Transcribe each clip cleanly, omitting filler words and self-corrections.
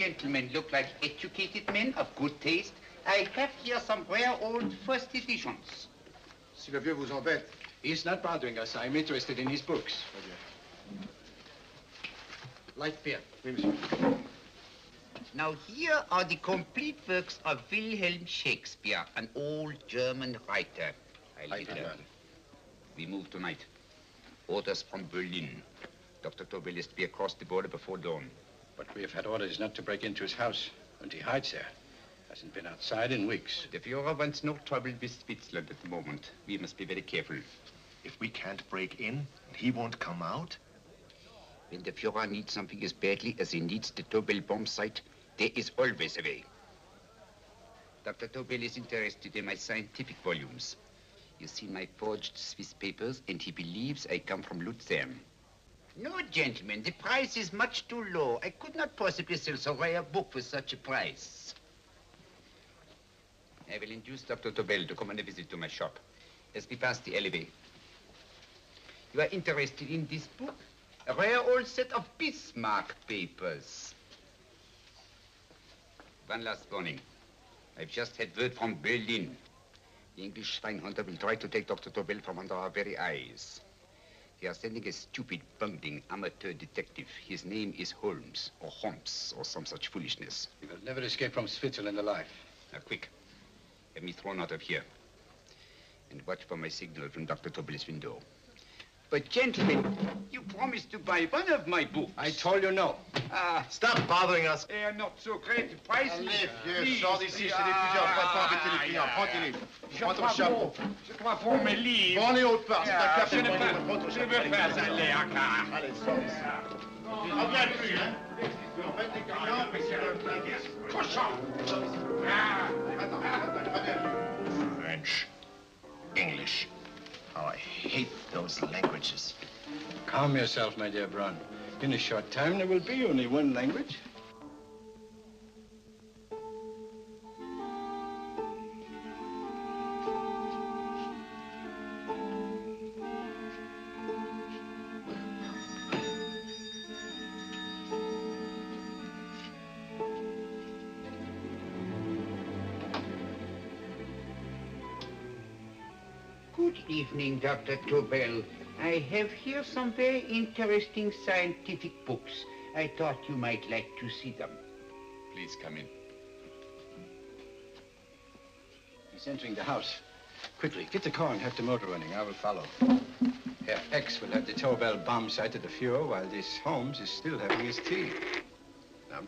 gentlemen look like educated men of good taste, I have here some rare old first editions. Si le vieux vous embête. He's not bothering us. I'm interested in his books. Light beer. Oui, monsieur. Now here are the complete works of Wilhelm Shakespeare, an old German writer. We move tonight. Orders from Berlin. Dr. Tobel is to be across the border before dawn. But we have had orders not to break into his house, and he hides there. Hasn't been outside in weeks. The Führer wants no trouble with Switzerland at the moment. We must be very careful. If we can't break in, and he won't come out? When the Führer needs something as badly as he needs the Tobel bomb site, there is always a way. Dr. Tobel is interested in my scientific volumes. He's seen my forged Swiss papers, and he believes I come from Lucerne. No, gentlemen, the price is much too low. I could not possibly sell so rare a book for such a price. I will induce Dr. Tobel to come on a visit to my shop as we pass the alleyway. You are interested in this book? A rare old set of Bismarck papers. One last warning. I've just had word from Berlin. The English swinehunter will try to take Dr. Tobel from under our very eyes. They are sending a stupid, bungling amateur detective. His name is Holmes, or some such foolishness. He will never escape from Switzerland alive. Now, quick. Have me thrown out of here. And watch for my signal from Dr. Tobel's window. But, gentlemen, you promised to buy one of my books. I told you no. Stop bothering us. They are not so great prices. Allez, vieux, sors d'ici, c'est des plusieurs. Pas embêter les clients. Tranquille. Prends ton chapeau. Je crois pour mes livres. Prends les autres parts. C'est un café. Je veux pas aller à car. Allez, sors d'ici. Reviens plus, hein. En fait, les clients, Cochon. Attends. French, English. Oh, I hate those languages. Calm yourself, my dear Braun. In a short time, there will be only one language. Good evening, Dr. Tobel. I have here some very interesting scientific books. I thought you might like to see them. Please come in. He's entering the house. Quickly, get the car and have the motor running. I will follow. Herr X will have the Tobel bomb site at the Führer while this Holmes is still having his tea. Now,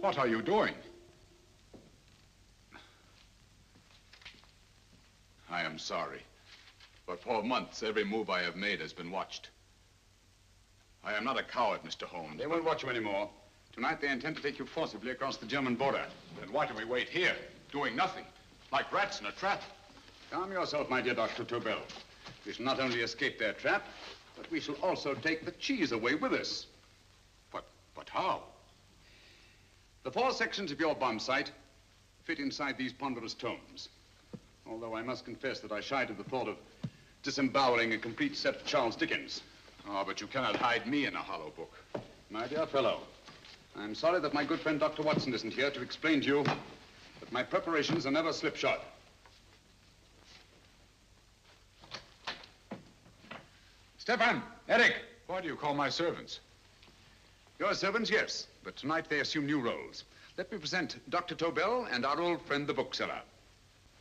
What are you doing? I am sorry, but for months, every move I have made has been watched. I am not a coward, Mr. Holmes. They won't watch you anymore. Tonight, they intend to take you forcibly across the German border. Then why do we wait here, doing nothing, like rats in a trap? Calm yourself, my dear Dr. Tobel. We shall not only escape their trap, but we shall also take the cheese away with us. But how? The 4 sections of your bomb site fit inside these ponderous tomes. Although I must confess that I shied at the thought of disemboweling a complete set of Charles Dickens. Oh, but you cannot hide me in a hollow book. My dear fellow, I'm sorry that my good friend Dr. Watson isn't here to explain to you that my preparations are never slipshod. Stefan, Eric, why do you call my servants? Your servants, yes, but tonight they assume new roles. Let me present Dr. Tobel and our old friend, the bookseller.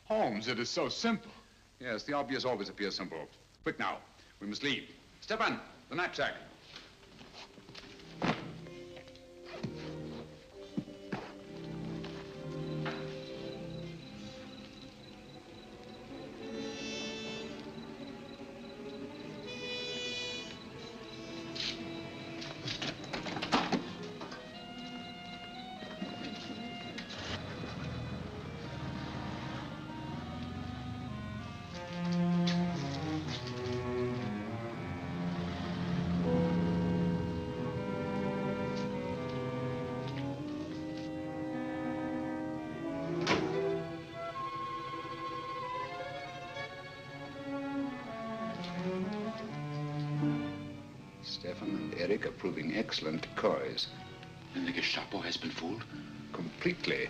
Holmes, it is so simple. Yes, the obvious always appears simple. Quick now, we must leave. Stefan, the knapsack. Eric are proving excellent decoys. Then the Gestapo has been fooled? Completely.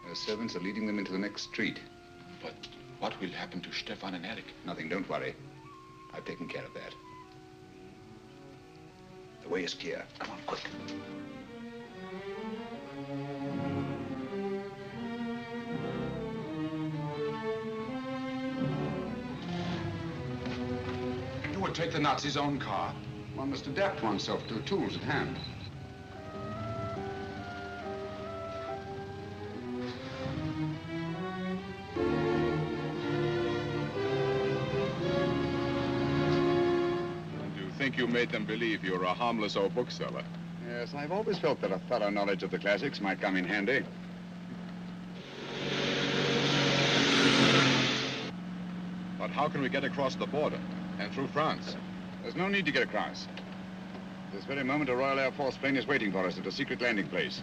Their servants are leading them into the next street. But what will happen to Stefan and Eric? Nothing, don't worry. I've taken care of that. The way is clear. Come on, quick. You would take the Nazis' own car? One must adapt oneself to the tools at hand. You made them believe you were a harmless old bookseller. Yes, I've always felt that a thorough knowledge of the classics might come in handy. But how can we get across the border and through France? There's no need to get across. At this very moment, a Royal Air Force plane is waiting for us at a secret landing place.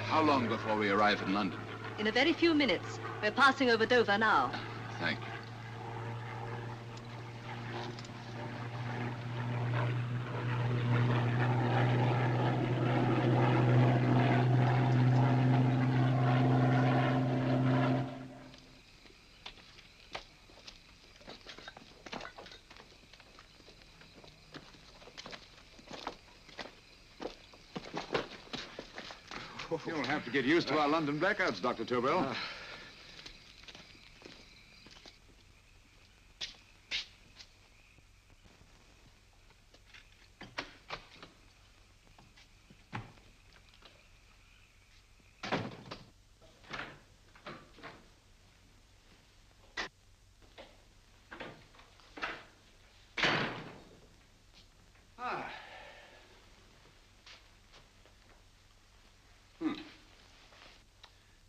How long before we arrive in London? In a very few minutes. We're passing over Dover now. Thank you. You'll have to get used to our London blackouts, Dr. Tobel.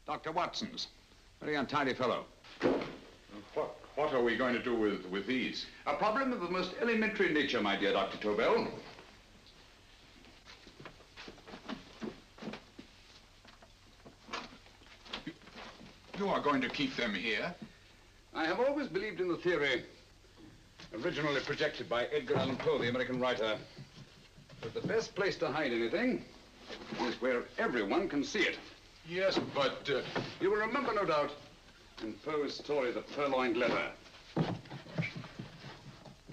Dr. Watson's. Very untidy fellow. What are we going to do with these? A problem of the most elementary nature, my dear Dr. Tobel. You are going to keep them here? I have always believed in the theory, originally projected by Edgar Allan Poe, the American writer, that the best place to hide anything is where everyone can see it. Yes, but... You will remember, no doubt, in Poe's story, The Purloined Letter.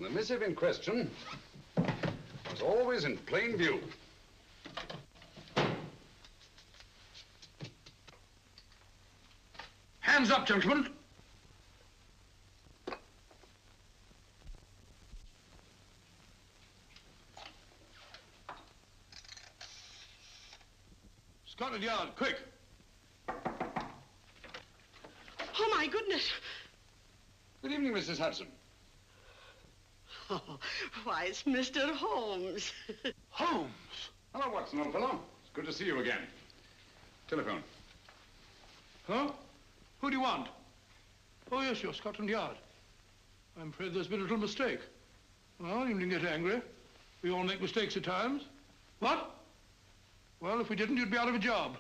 The missive in question was always in plain view. Hands up, gentlemen. Scotland Yard, quick. Oh, my goodness. Good evening, Mrs. Hudson. Oh, why, it's Mr. Holmes. Holmes? Hello, Watson, old fellow. It's good to see you again. Telephone. Huh? Who do you want? Oh, yes, you're Scotland Yard. I'm afraid there's been a little mistake. Well, you needn't get angry. We all make mistakes at times. What? Well, if we didn't, you'd be out of a job.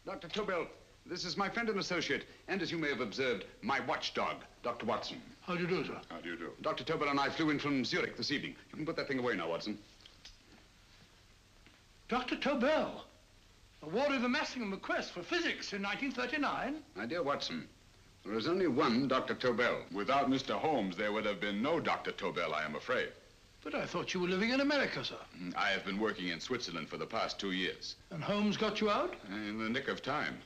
Dr. Tobel, this is my friend and associate, and as you may have observed, my watchdog, Dr. Watson. How do you do, sir? How do you do? Dr. Tobel and I flew in from Zurich this evening. You can put that thing away now, Watson. Dr. Tobel, awarded the Massingham Bequest for physics in 1939. My dear Watson, there is only one Dr. Tobel. Without Mr. Holmes, there would have been no Dr. Tobel, I am afraid. But I thought you were living in America, sir. I have been working in Switzerland for the past 2 years. And Holmes got you out? In the nick of time.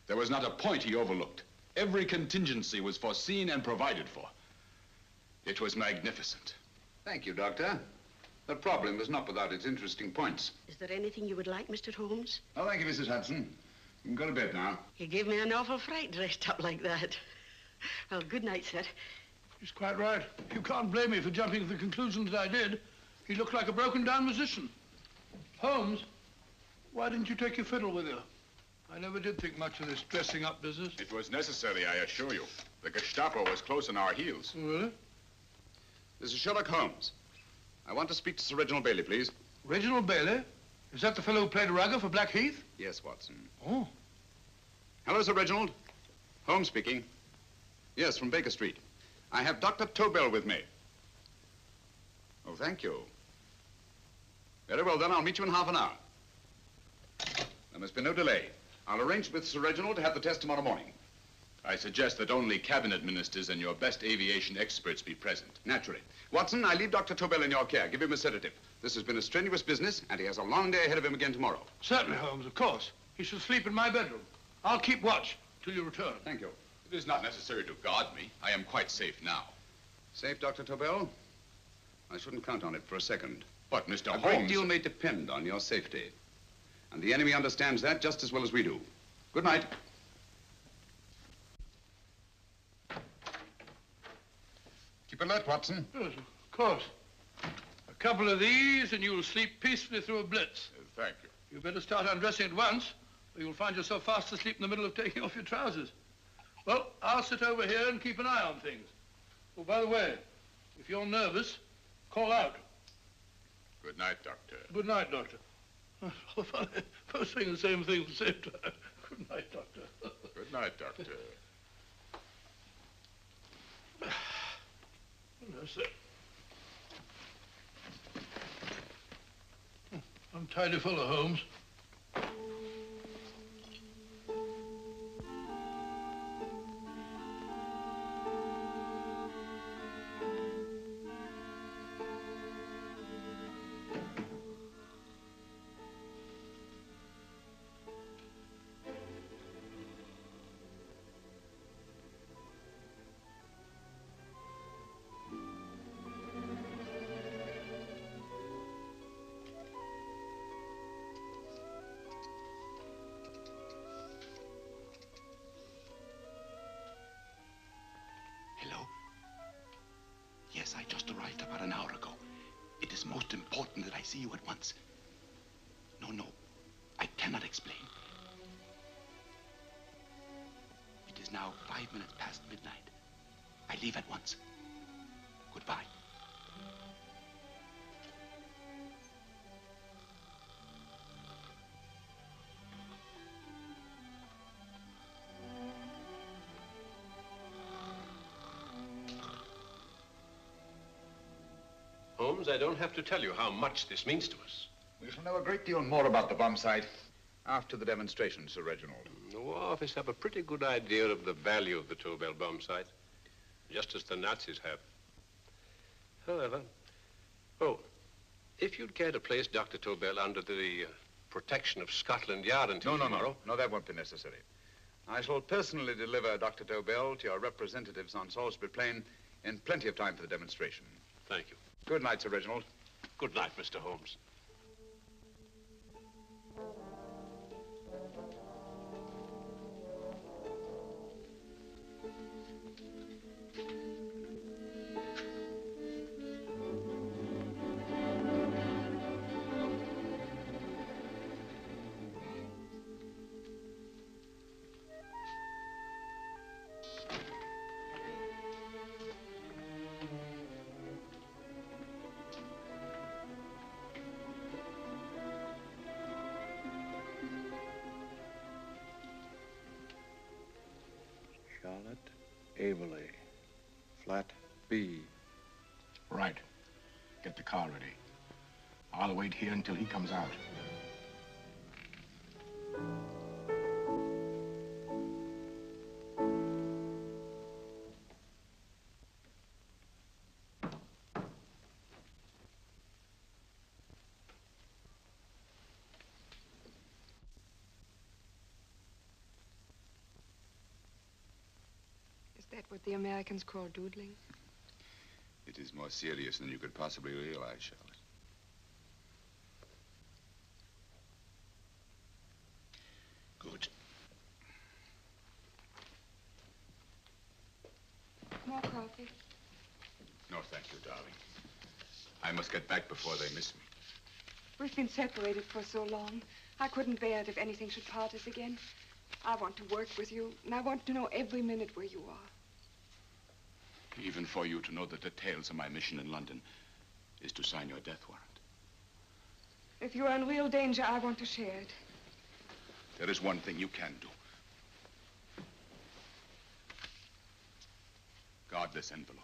There was not a point he overlooked. Every contingency was foreseen and provided for. It was magnificent. Thank you, Doctor. The problem is not without its interesting points. Is there anything you would like, Mr. Holmes? Oh, thank you, Mrs. Hudson. You can go to bed now. You gave me an awful fright dressed up like that. Well, good night, sir. He's quite right. You can't blame me for jumping to the conclusion that I did. He looked like a broken-down musician. Holmes, why didn't you take your fiddle with you? I never did think much of this dressing-up business. It was necessary, I assure you. The Gestapo was close on our heels. Oh, really? This is Sherlock Holmes. I want to speak to Sir Reginald Bailey, please. Reginald Bailey? Is that the fellow who played Rugger for Blackheath? Yes, Watson. Oh. Hello, Sir Reginald. Holmes speaking. Yes, from Baker Street. I have Dr. Tobel with me. Oh, thank you. Very well, then. I'll meet you in half an hour. There must be no delay. I'll arrange with Sir Reginald to have the test tomorrow morning. I suggest that only cabinet ministers and your best aviation experts be present. Naturally. Watson, I leave Dr. Tobel in your care. Give him a sedative. This has been a strenuous business, and he has a long day ahead of him again tomorrow. Certainly, Holmes, of course. He should sleep in my bedroom. I'll keep watch till you return. Thank you. It is not necessary to guard me. I am quite safe now. Safe, Dr. Tobel? I shouldn't count on it for a second. But, Mr. A Holmes... great deal may depend on your safety. And the enemy understands that just as well as we do. Good night. Keep alert, Watson. Yes, of course. A couple of these and you'll sleep peacefully through a blitz. Thank you. You better start undressing at once, or you'll find yourself fast asleep in the middle of taking off your trousers. Well, I'll sit over here and keep an eye on things. Oh, by the way, if you're nervous, call out. Good night, Doctor. Good night, Doctor. Both saying the same thing at the same time. Good night, Doctor. Good night, Doctor. No, sir. I'm tidy fellow, Holmes. Hello? Yes, I just arrived about an hour ago. It is most important that I see you at once. No, I cannot explain. It is now 5 minutes past midnight. I leave at once. Goodbye. Holmes, I don't have to tell you how much this means to us. We shall know a great deal more about the bomb site after the demonstration, Sir Reginald. The War Office have a pretty good idea of the value of the Tobel bomb site, just as the Nazis have. However, if you'd care to place Dr. Tobel under the protection of Scotland Yard until tomorrow... No, that won't be necessary. I shall personally deliver Dr. Tobel to your representatives on Salisbury Plain in plenty of time for the demonstration. Thank you. Good night, Sir Reginald. Good night, Mr. Holmes. Charlotte Averley, flat B. Right. Get the car ready. I'll wait here until he comes out. Is that what the Americans call doodling? It is more serious than you could possibly realize, Charlotte. Good. More coffee? No, thank you, darling. I must get back before they miss me. We've been separated for so long. I couldn't bear it if anything should part us again. I want to work with you, and I want to know every minute where you are. Even for you to know the details of my mission in London, is to sign your death warrant. If you are in real danger, I want to share it. There is one thing you can do. Guard this envelope.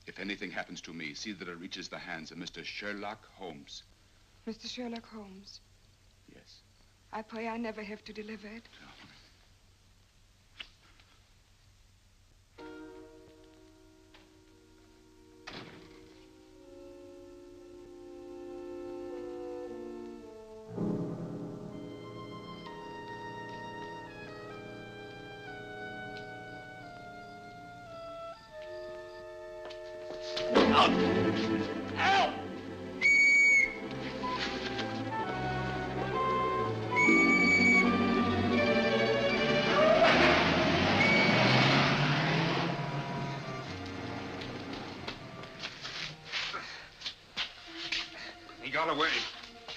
If anything happens to me, see that it reaches the hands of Mr. Sherlock Holmes. Mr. Sherlock Holmes. Yes. I pray I never have to deliver it. He got away.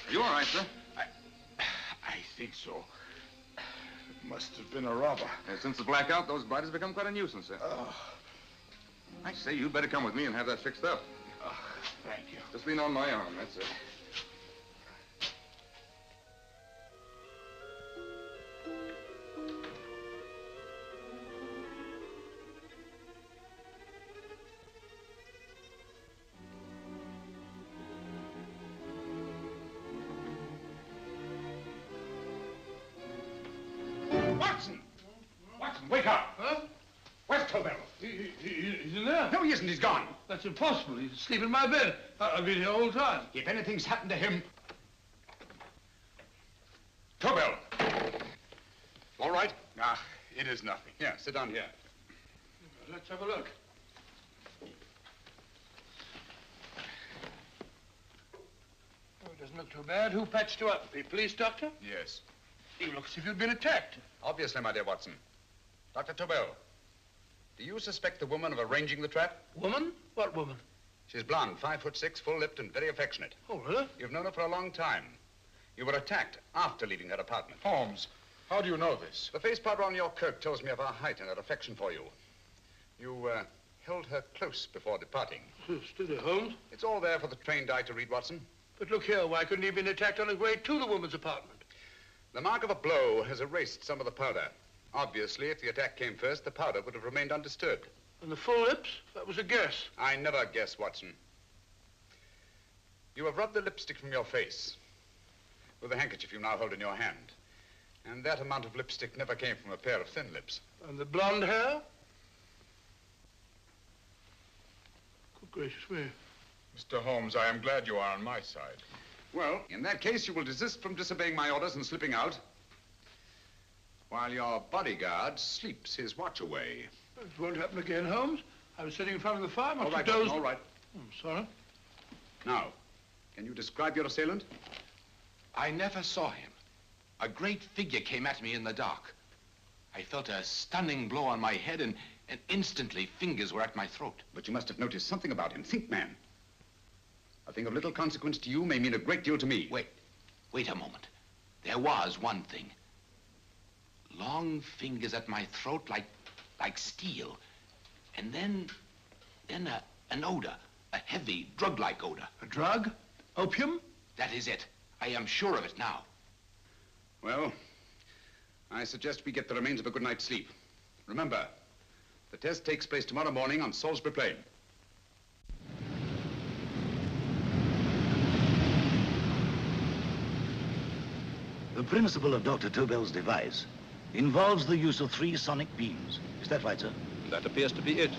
Are you all right, sir? I think so. It must have been a robber. Since the blackout, those bodies have become quite a nuisance, sir. I say, you'd better come with me and have that fixed up. Thank you. Just lean on my arm, that's it. Watson! Watson, wake up! Huh? Where's Tobel? He's in there. No, he isn't. He's gone. That's impossible. He's asleep in my bed. I've been here all the time. If anything's happened to him... Tobel! All right? It is nothing. Here, sit down here. Let's have a look. Oh, it doesn't look too bad. Who patched you up? The police doctor? Yes. You look as if you'd been attacked. Obviously, my dear Watson. Dr. Tobel, do you suspect the woman of arranging the trap? Woman? What woman? She's blonde, 5'6", full-lipped, and very affectionate. Oh, really? You've known her for a long time. You were attacked after leaving her apartment. Holmes, how do you know this? The face powder on your coat tells me of her height and her affection for you. You held her close before departing. Steady, Holmes. It's all there for the trained eye to read, Watson. But look here, why couldn't he have been attacked on his way to the woman's apartment? The mark of a blow has erased some of the powder. Obviously, if the attack came first, the powder would have remained undisturbed. And the full lips? That was a guess. I never guess, Watson. You have rubbed the lipstick from your face with the handkerchief you now hold in your hand. And that amount of lipstick never came from a pair of thin lips. And the blonde hair? Good gracious me. Mr. Holmes, I am glad you are on my side. Well, in that case, you will desist from disobeying my orders and slipping out while your bodyguard sleeps his watch away. It won't happen again, Holmes. I was sitting in front of the fire. All right, Watson, all right. I'm sorry. Now, can you describe your assailant? I never saw him. A great figure came at me in the dark. I felt a stunning blow on my head, and instantly fingers were at my throat. But you must have noticed something about him. Think, man. A thing of little consequence to you may mean a great deal to me. Wait a moment. There was one thing. Long fingers at my throat like steel. And then an odor, a heavy, drug-like odor. A drug? Opium? That is it. I am sure of it now. Well, I suggest we get the remains of a good night's sleep. Remember, the test takes place tomorrow morning on Salisbury Plain. The principle of Dr. Tobel's device involves the use of 3 sonic beams. Is that right, sir? That appears to be it.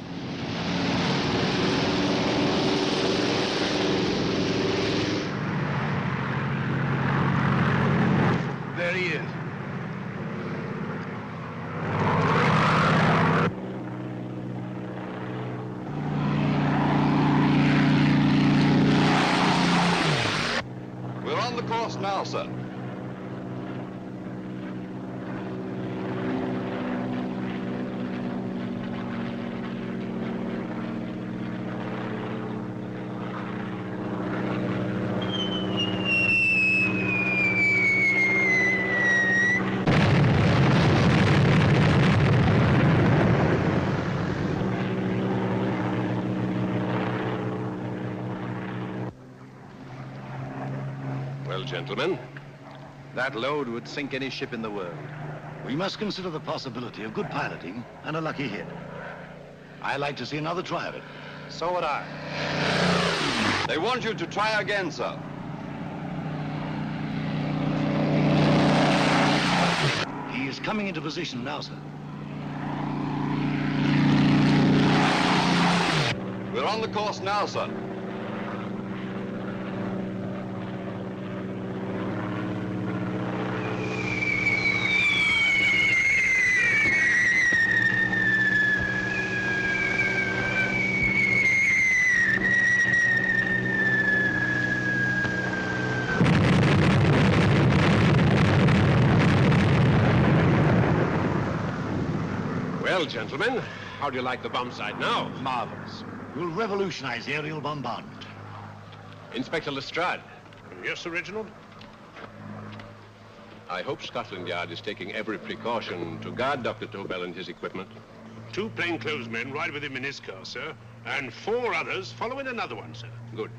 There he is. We're on the course now, sir. gentlemen. That load would sink any ship in the world. We must consider the possibility of good piloting and a lucky hit. I like to see another try of it. So would I. They want you to try again, sir. He is coming into position now, sir. We're on the course now, sir. Well, gentlemen, how do you like the bomb sight now? Marvelous. We'll revolutionize the aerial bombardment. Inspector Lestrade. Yes, Sir Reginald? I hope Scotland Yard is taking every precaution to guard Dr. Tobel and his equipment. 2 plainclothesmen ride with him in his car, sir, and 4 others follow in another one, sir. Good.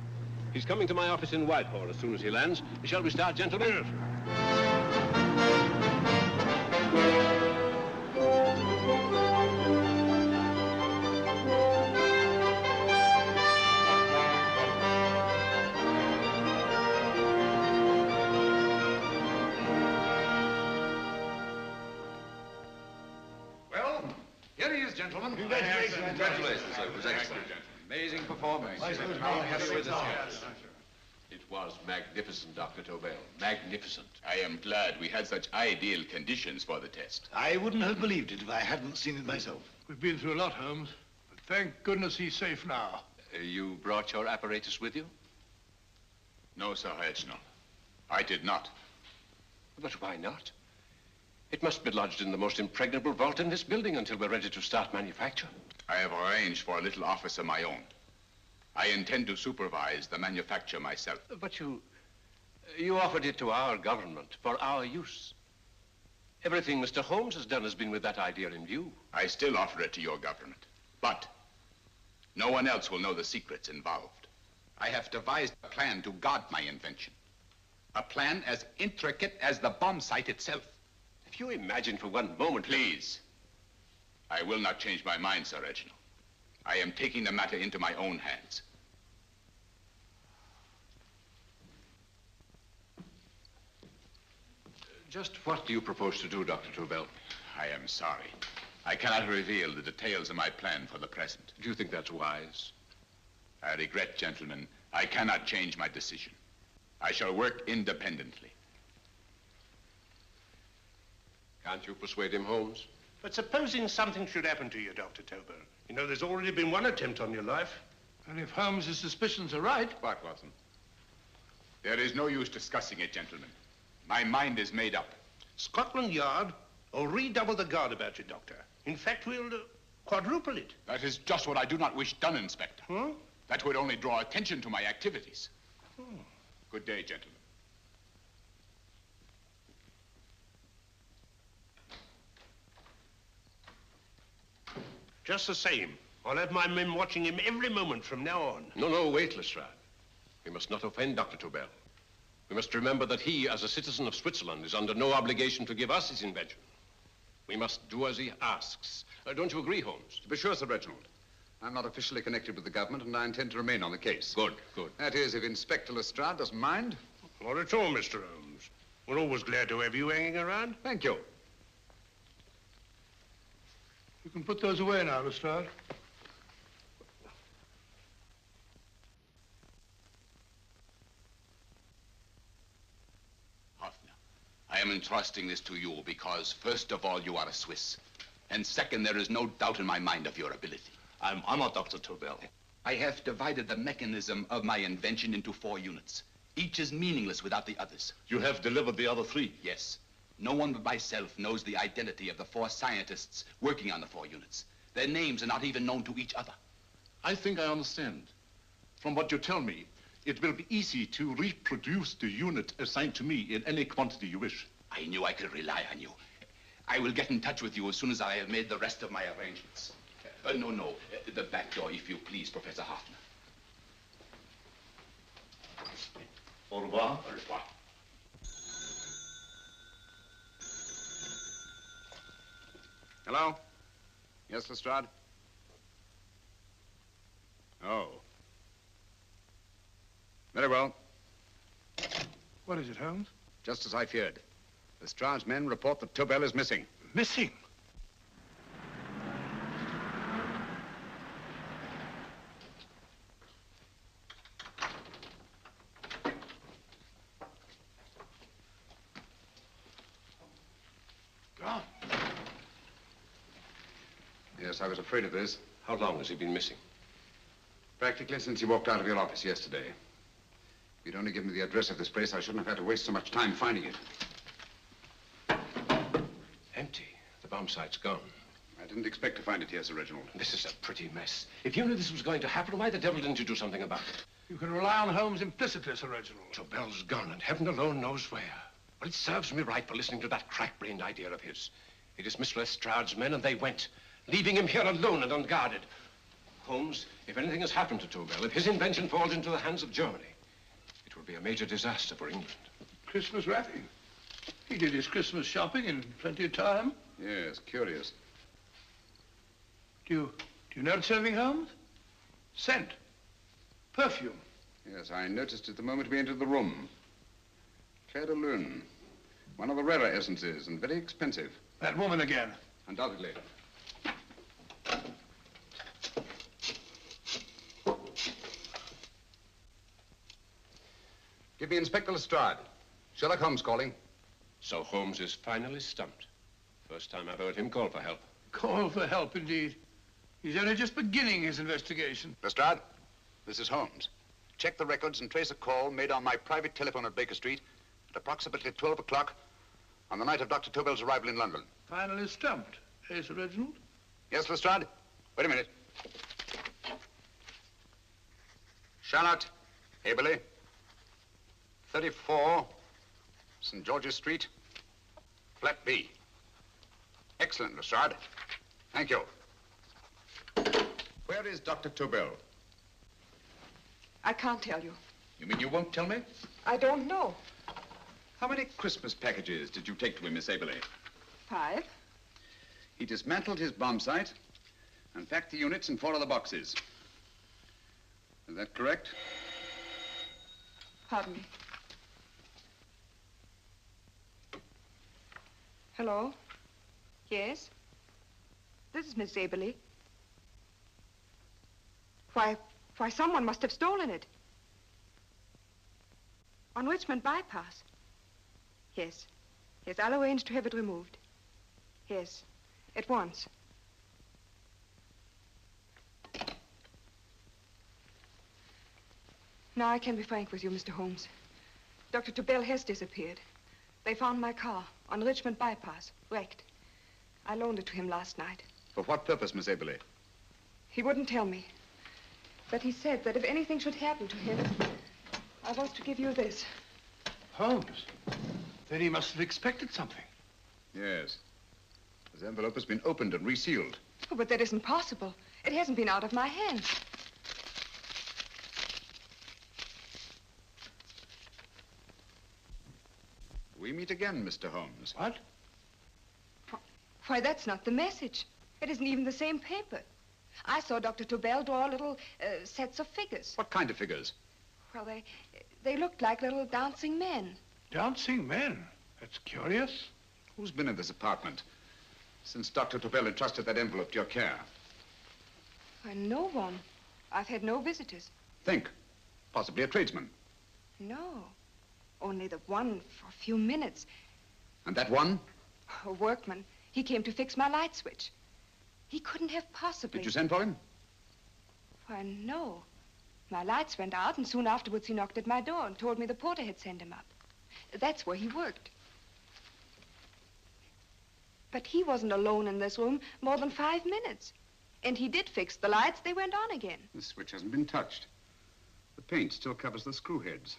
He's coming to my office in Whitehall as soon as he lands. Shall we start, gentlemen? Yes. Here he is, gentlemen. Congratulations, sir. It was excellent. Amazing performance. It was magnificent, Dr. Tobel. Magnificent. I am glad we had such ideal conditions for the test. I wouldn't have believed it if I hadn't seen it myself. We've been through a lot, Holmes, but thank goodness he's safe now. You brought your apparatus with you? No, Sir Reginald. I did not. But why not? It must be lodged in the most impregnable vault in this building until we're ready to start manufacture. I have arranged for a little office of my own. I intend to supervise the manufacture myself. But you offered it to our government for our use. Everything Mr. Holmes has done has been with that idea in view. I still offer it to your government, but no one else will know the secrets involved. I have devised a plan to guard my invention. A plan as intricate as the bomb sight itself. If you imagine for one moment... Please. I will not change my mind, Sir Reginald. I am taking the matter into my own hands. Just what do you propose to do, Dr. Tobel? I am sorry. I cannot reveal the details of my plan for the present. Do you think that's wise? I regret, gentlemen, I cannot change my decision. I shall work independently. Can't you persuade him, Holmes? But supposing something should happen to you, Dr. Tobel. You know, there's already been one attempt on your life. And if Holmes' suspicions are right... What, Watson? There is no use discussing it, gentlemen. My mind is made up. Scotland Yard will redouble the guard about you, Doctor. In fact, we'll quadruple it. That is just what I do not wish done, Inspector. Hmm? That would only draw attention to my activities. Good day, gentlemen. Just the same, I'll have my men watching him every moment from now on. No, wait, Lestrade. We must not offend Dr. Tobel. We must remember that he, as a citizen of Switzerland, is under no obligation to give us his invention. We must do as he asks. Don't you agree, Holmes? To be sure, Sir Reginald. I'm not officially connected with the government, and I intend to remain on the case. Good. That is, if Inspector Lestrade doesn't mind. Not at all, Mr. Holmes. We're always glad to have you hanging around. Thank you. You can put those away now, Lestrade. I am entrusting this to you because, first of all, you are a Swiss. And second, there is no doubt in my mind of your ability. I'm honored, Dr. Tobel. I have divided the mechanism of my invention into 4 units. Each is meaningless without the others. You have delivered the other 3? Yes. No one but myself knows the identity of the 4 scientists working on the 4 units. Their names are not even known to each other. I think I understand. From what you tell me, it will be easy to reproduce the unit assigned to me in any quantity you wish. I knew I could rely on you. I will get in touch with you as soon as I have made the rest of my arrangements. No. The back door, if you please, Professor Hoffner. Au revoir. Au revoir. Hello? Yes, Lestrade? Oh. Very well. What is it, Holmes? Just as I feared. Lestrade's men report that Tobel is missing. Missing? Gone. Yes, I was afraid of this. How long has he been missing? Practically since he walked out of your office yesterday. If you'd only given me the address of this place, I shouldn't have had to waste so much time finding it. Empty. The bomb site's gone. I didn't expect to find it here, Sir Reginald. This is a pretty mess. If you knew this was going to happen, why the devil didn't you do something about it? You can rely on Holmes implicitly, Sir Reginald. Tobel's gone, and heaven alone knows where. But it serves me right for listening to that crack-brained idea of his. He dismissed Lestrade's men, and they went, leaving him here alone and unguarded. Holmes, if anything has happened to Tobel, if his invention falls into the hands of Germany, it will be a major disaster for England. Christmas wrapping. He did his Christmas shopping in plenty of time. Yes, curious. Do you notice anything, Holmes? Scent. Perfume. Yes, I noticed it the moment we entered the room. Claire de Lune. One of the rarer essences and very expensive. That woman again. Undoubtedly. Give me Inspector Lestrade. Sherlock Holmes calling. So Holmes is finally stumped. First time I've heard him call for help. Call for help, indeed. He's only just beginning his investigation. Lestrade, this is Holmes. Check the records and trace a call made on my private telephone at Baker Street at approximately 12 o'clock on the night of Dr. Tobel's arrival in London. Finally stumped, eh, Sir Reginald? Yes, Lestrade? Wait a minute. Charlotte, Haberley, 34, St. George's Street, flat B. Excellent, Lestrade. Thank you. Where is Dr. Tobel? I can't tell you. You mean you won't tell me? I don't know. How many Christmas packages did you take to him, Miss Haberley? 5. He dismantled his bomb site and packed the units in 4 other boxes. Is that correct? Pardon me. Hello? Yes? This is Miss Haberley. Why, someone must have stolen it. On Richmond Bypass. Yes. Yes, I'll arrange to have it removed. Yes, at once. Now I can be frank with you, Mr. Holmes. Dr. Tobel has disappeared. They found my car on Richmond Bypass, wrecked. I loaned it to him last night. For what purpose, Miss Haberley? He wouldn't tell me. But he said that if anything should happen to him, I was to give you this. Holmes? Then he must have expected something. Yes. This envelope has been opened and resealed. Oh, but that isn't possible. It hasn't been out of my hands. We meet again, Mr. Holmes. What? Why, that's not the message. It isn't even the same paper. I saw Dr. Tobel draw little sets of figures. What kind of figures? Well, they looked like little dancing men. Dancing men? That's curious. Who's been in this apartment since Dr. Tobel entrusted that envelope to your care? Why, no one. I've had no visitors. Think. Possibly a tradesman. No. Only the one for a few minutes. And that one? A workman. He came to fix my light switch. He couldn't have possibly... Did you send for him? Why, no. My lights went out, and soon afterwards he knocked at my door and told me the porter had sent him up. That's where he worked. But he wasn't alone in this room more than 5 minutes. And he did fix the lights. They went on again. The switch hasn't been touched. The paint still covers the screw heads.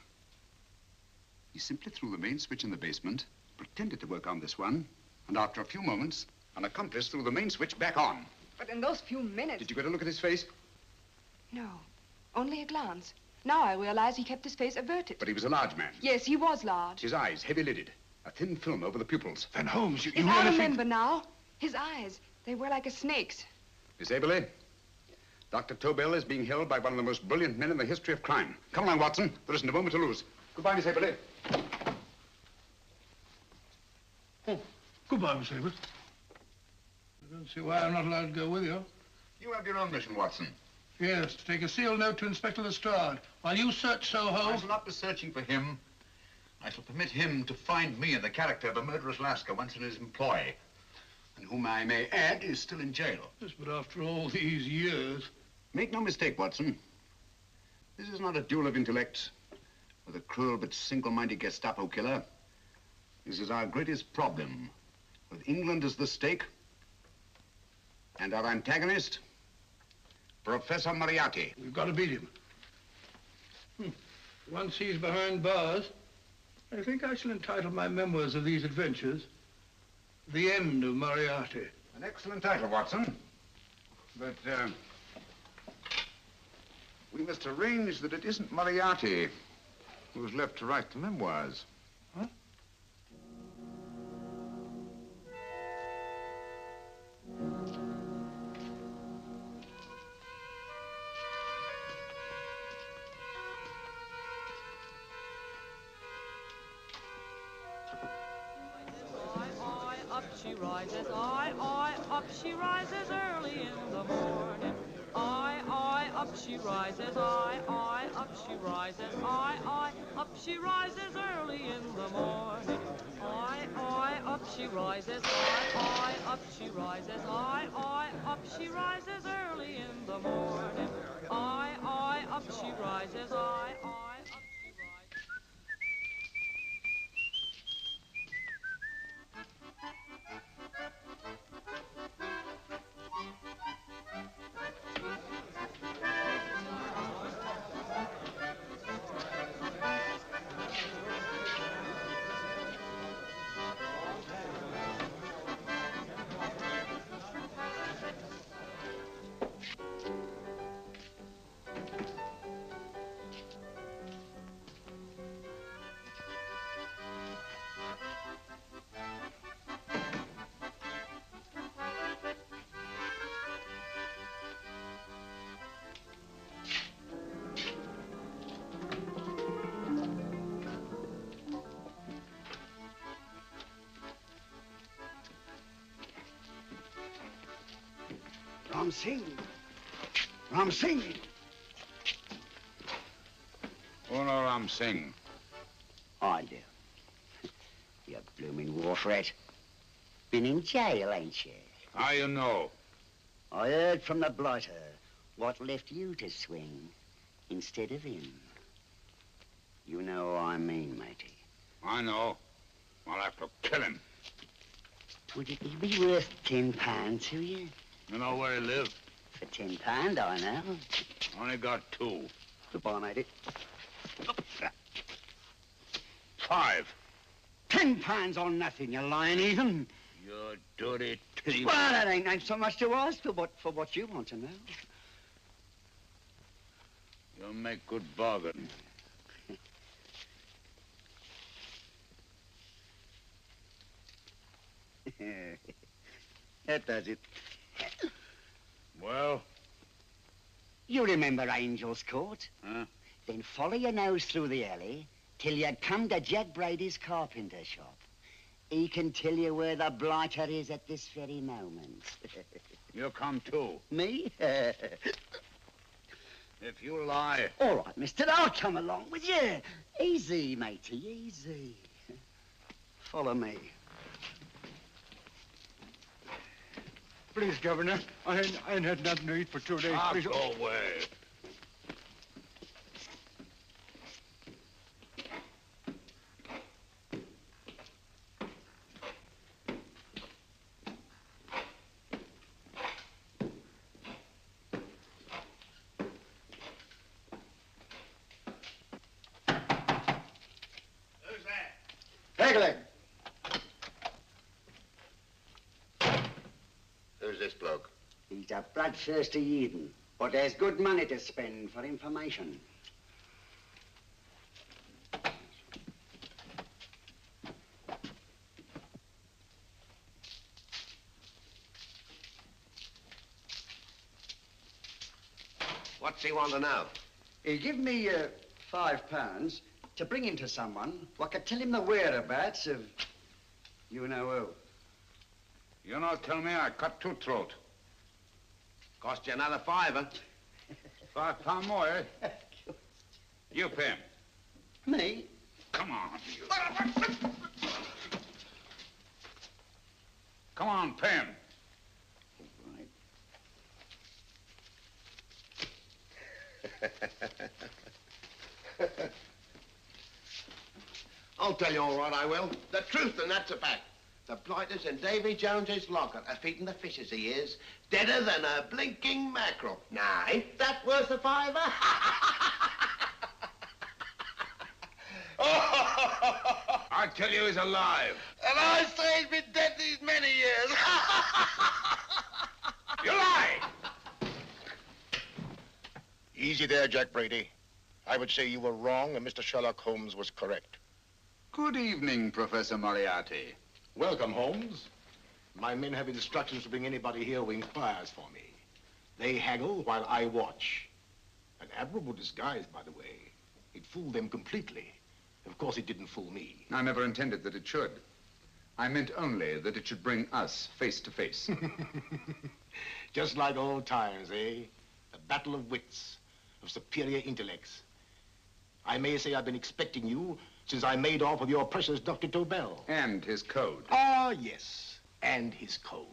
He simply threw the main switch in the basement, pretended to work on this one, and after a few moments, an accomplice threw the main switch back on. But in those few minutes... Did you get a look at his face? No, only a glance. Now I realize he kept his face averted. But he was a large man. Yes, he was large. His eyes heavy-lidded, a thin film over the pupils. Then, Holmes, you I remember now. His eyes, They were like a snake's. Miss Aberley, Dr. Tobel is being held by one of the most brilliant men in the history of crime. Come along, Watson. There isn't a moment to lose. Goodbye, Miss Aberley. Oh, goodbye, Miss Aberley. I don't see why I'm not allowed to go with you. You have your own mission, Watson. Yes, to take a sealed note to Inspector Lestrade while you search Soho. I shall not be searching for him. I shall permit him to find me in the character of a murderous Lascar once in his employ, and whom I may add is still in jail. Yes, but after all these years... Make no mistake, Watson. This is not a duel of intellects with a cruel but single-minded Gestapo killer. This is our greatest problem, with England as the stake, and our antagonist, Professor Moriarty. We've got to beat him. Once he's behind bars, I think I shall entitle my memoirs of these adventures, The End of Moriarty. An excellent title, Watson. But, we must arrange that it isn't Moriarty who's left to write the memoirs. Huh? Up she rises, up she rises early in the morning. Up she rises, up she rises, up she rises early in the morning. Up she rises, up she rises, up she rises early in the morning. Up she rises, up she rises. Ram Singh. Ram Singh. Oh, no, Ram Singh. I do. You blooming wharf rat. Been in jail, ain't you? How you know? I heard from the blighter what left you to swing instead of him. You know what I mean, matey. I know. I'll have to kill him. Would it be worth £10 to you? You know where he lives? For £10, I know. Only got 2. Goodbye, matey. 5. £10 on nothing, you lying heathen. You dirty thief. Well, that ain't so much to ask for what you want to know. You make good bargain. That does it. Well? You remember Angel's Court? Huh? Then follow your nose through the alley till you come to Jack Brady's carpenter shop. He can tell you where the blighter is at this very moment. You come too. Me? If you lie... All right, mister, I'll come along with you. Easy, matey, easy. Follow me. Please, Governor, I ain't had nothing to eat for 2 days. Please. Go away. Pegleg. Who's this bloke? He's a bloodthirsty heathen, but there's good money to spend for information. What's he want to know? He give me £5 to bring him to someone what could tell him the whereabouts of you know who. You not tell me I cut two throat. Cost you another £5. £5 more, eh? You pay him. Me? Come on, you. Come on, pay him. I'll tell you all right, I will. The truth, and that's a fact. The blighters in Davy Jones's locker are feeding the fishes, he is. Deader than a blinking mackerel. Now, ain't that worth a £5? I tell you he's alive. And I say he's been dead these many years. You lie! Easy there, Jack Brady. I would say you were wrong and Mr. Sherlock Holmes was correct. Good evening, Professor Moriarty. Welcome, Holmes. My men have instructions to bring anybody here who inquires for me. They haggle while I watch. An admirable disguise, by the way. It fooled them completely. Of course, it didn't fool me. I never intended that it should. I meant only that it should bring us face to face. Just like old times, eh? A battle of wits, of superior intellects. I may say I've been expecting you since I made off with your precious Dr. Tobel. And his code. Ah, yes, and his code.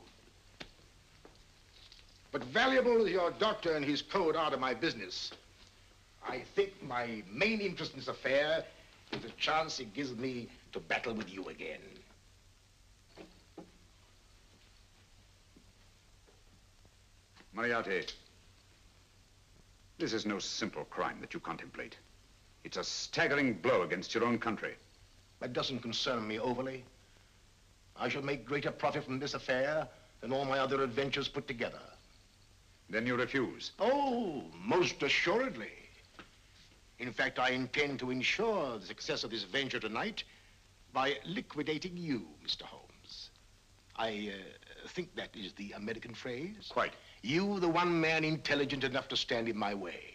But valuable as your doctor and his code are to my business, I think my main interest in this affair is the chance it gives me to battle with you again. Moriarty, this is no simple crime that you contemplate. It's a staggering blow against your own country. That doesn't concern me overly. I shall make greater profit from this affair than all my other adventures put together. Then you refuse? Oh, most assuredly. In fact, I intend to ensure the success of this venture tonight by liquidating you, Mr. Holmes. I think that is the American phrase. Quite. You, the one man intelligent enough to stand in my way.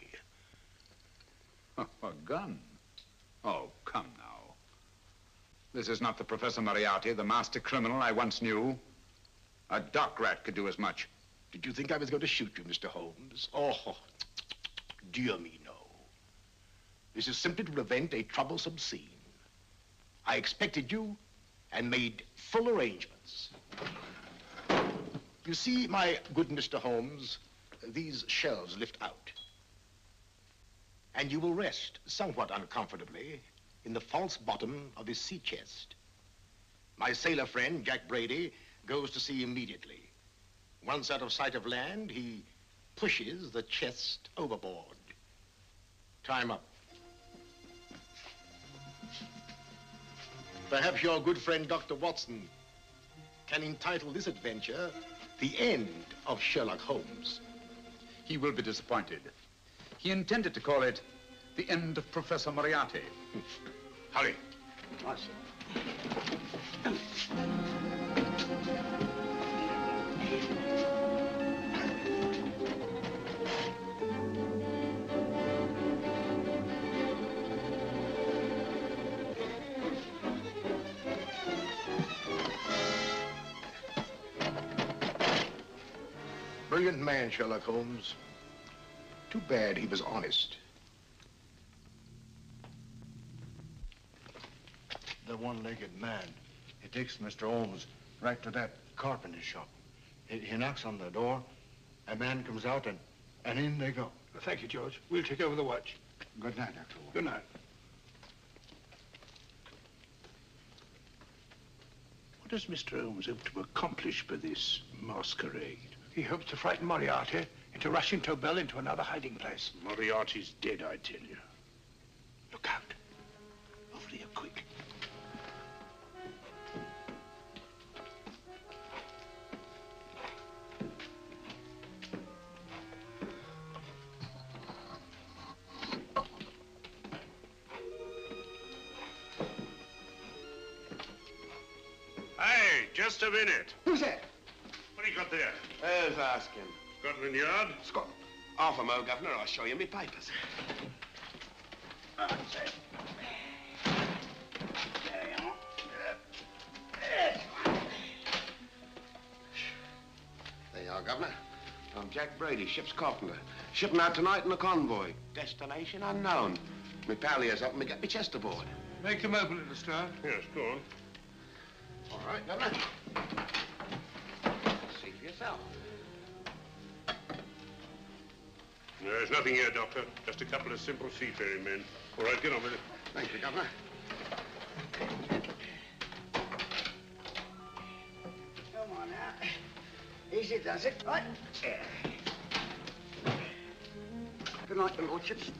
A gun? Oh, come now. This is not the Professor Moriarty, the master criminal I once knew. A dock rat could do as much. Did you think I was going to shoot you, Mr. Holmes? Oh, dear me, no. This is simply to prevent a troublesome scene. I expected you and made full arrangements. You see, my good Mr. Holmes, these shelves lift out. And you will rest somewhat uncomfortably in the false bottom of this sea chest. My sailor friend, Jack Brady, goes to sea immediately. Once out of sight of land, he pushes the chest overboard. Time up. Perhaps your good friend, Dr. Watson, can entitle this adventure The End of Sherlock Holmes. He will be disappointed. He intended to call it The End of Professor Moriarty. Hurry. Brilliant man, Sherlock Holmes. Too bad he was honest. The one-legged man. He takes Mr. Holmes right to that carpenter shop. He knocks on the door, a man comes out, and in they go. Thank you, George. We'll take over the watch. Good night, Dr. Holmes. Good night. What does Mr. Holmes hope to accomplish by this masquerade? He hopes to frighten Moriarty into rushing Tobel into another hiding place. Moriarty's dead, I tell you. Look out. Over here, quick. Hey, just a minute. Who's that? What do you got there? Who's asking? Scotland Yard? Scotland. Half a mo, Governor. I'll show you me papers. That's it. There you are. There you are, Governor. I'm Jack Brady, ship's carpenter. Shipping out tonight in a convoy. Destination unknown. My pal here's helping me get my chest aboard. Make him open it, Lestrade. Yes, go on. All right, Governor. See for yourself. There's nothing here, Doctor. Just a couple of simple seafaring men. All right, get on with it. Thank you, Governor. Come on now. Easy does it. Right. Good night, your lordships.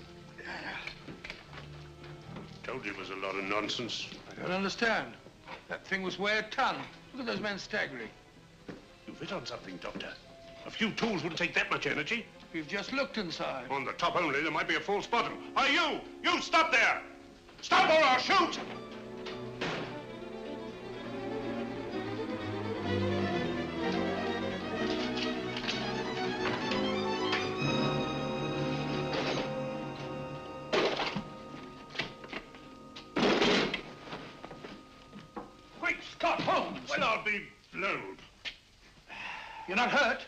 Told you it was a lot of nonsense. I don't understand. That thing was weigh a ton. Look at those men staggering. You've hit on something, Doctor. A few tools wouldn't take that much energy. We've just looked inside. On the top only, there might be a false bottom. Hey, you! You stop there! Stop or I'll shoot! Great Scott, Holmes! Well, I'll be blowed. You're not hurt?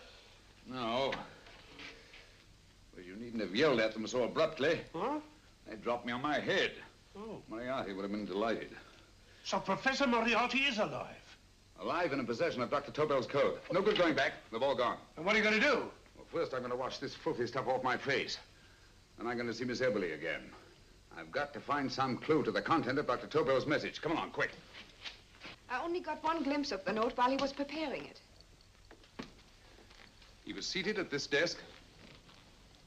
No. Well, you needn't have yelled at them so abruptly. Huh? They dropped me on my head. Oh. Moriarty would have been delighted. So Professor Moriarty is alive? Alive and in possession of Dr. Tobel's code. No good going back. They've all gone. And what are you going to do? Well, first I'm going to wash this filthy stuff off my face. Then I'm going to see Miss Eberly again. I've got to find some clue to the content of Dr. Tobel's message. Come along, quick. I only got one glimpse of the note while he was preparing it. He was seated at this desk.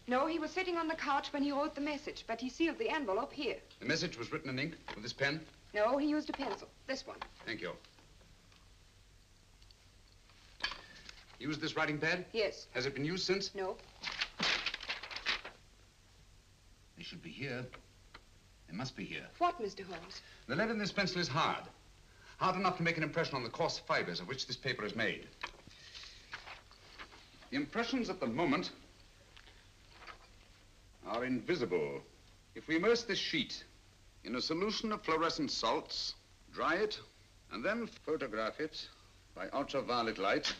No, he was sitting on the couch when he wrote the message, but he sealed the envelope here. The message was written in ink with this pen? No, he used a pencil. This one. Thank you. Used this writing pad? Yes. Has it been used since? No. They should be here. They must be here. What, Mr. Holmes? The lead in this pencil is hard. Hard enough to make an impression on the coarse fibers of which this paper is made. The impressions at the moment are invisible. If we immerse this sheet in a solution of fluorescent salts, dry it, and then photograph it by ultraviolet light,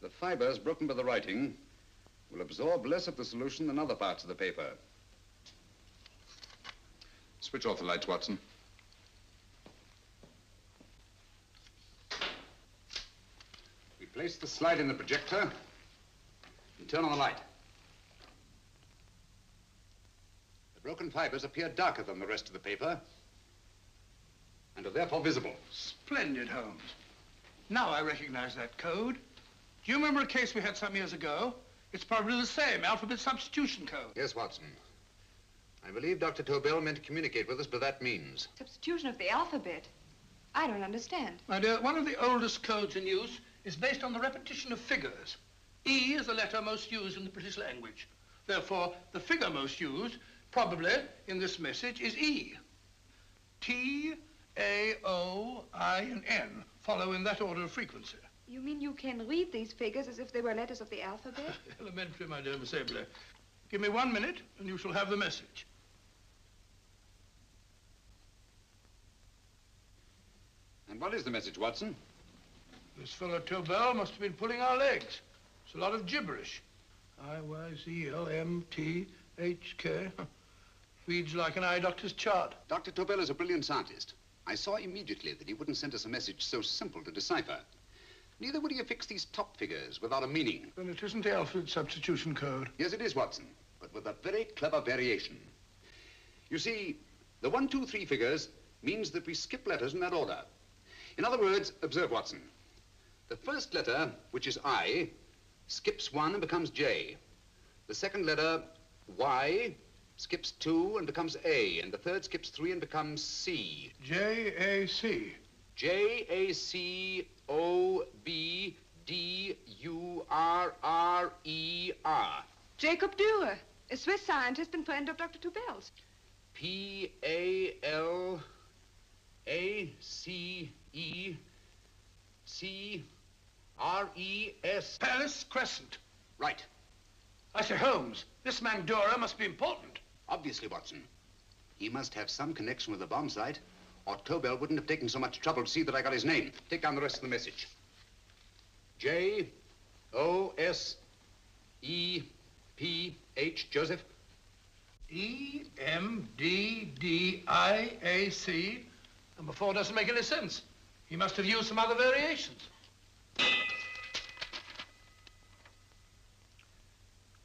the fibers broken by the writing will absorb less of the solution than other parts of the paper. Switch off the lights, Watson. We place the slide in the projector and turn on the light. The broken fibers appear darker than the rest of the paper and are therefore visible. Splendid, Holmes. Now I recognize that code. Do you remember a case we had some years ago? It's probably the same, alphabet substitution code. Yes, Watson. I believe Dr. Tobel meant to communicate with us by that means. Substitution of the alphabet? I don't understand. My dear, one of the oldest codes in use is based on the repetition of figures. E is the letter most used in the British language. Therefore, the figure most used, probably in this message, is E. T, A, O, I, and N follow in that order of frequency. You mean you can read these figures as if they were letters of the alphabet? Elementary, my dear Miss Eberly. Give me 1 minute, and you shall have the message. And what is the message, Watson? This fellow Tobel must have been pulling our legs. It's a lot of gibberish. I-Y-Z-L-M-T-H-K. Reads like an eye doctor's chart. Dr. Tobel is a brilliant scientist. I saw immediately that he wouldn't send us a message so simple to decipher. Neither would he affix these top figures without a meaning. Then it isn't the alphabet substitution code. Yes, it is, Watson, but with a very clever variation. You see, the 1, 2, 3 figures means that we skip letters in that order. In other words, observe, Watson. The first letter, which is I, skips 1 and becomes J. The second letter, Y, skips 2 and becomes A. And the third skips 3 and becomes C. J-A-C. J-A-C-O-B-D-U-R-R-E-R. Jacob Dürer, a Swiss scientist and friend of Dr. Tobel's. P-A-L-A-C-E-C-R-E-S. Palace Crescent. Right. I say, Holmes, this man Dora must be important. Obviously, Watson. He must have some connection with the bomb site, or Tobel wouldn't have taken so much trouble to see that I got his name. Take down the rest of the message. J-O-S-E-P-H, Joseph. E-M-D-D-I-A-C. Number 4 doesn't make any sense. He must have used some other variations.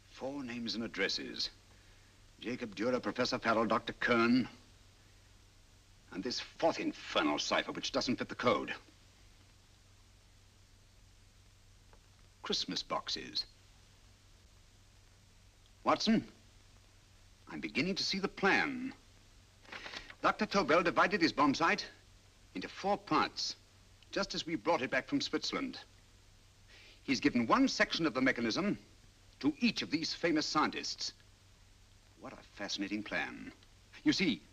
4 names and addresses. Jacob Dürer, Professor Farrell, Dr. Kern, and this 4th infernal cipher, which doesn't fit the code. Christmas boxes. Watson, I'm beginning to see the plan. Dr. Tobel divided his bomb site into 4 parts, just as we brought it back from Switzerland. He's given one section of the mechanism to each of these famous scientists. What a fascinating plan. You see,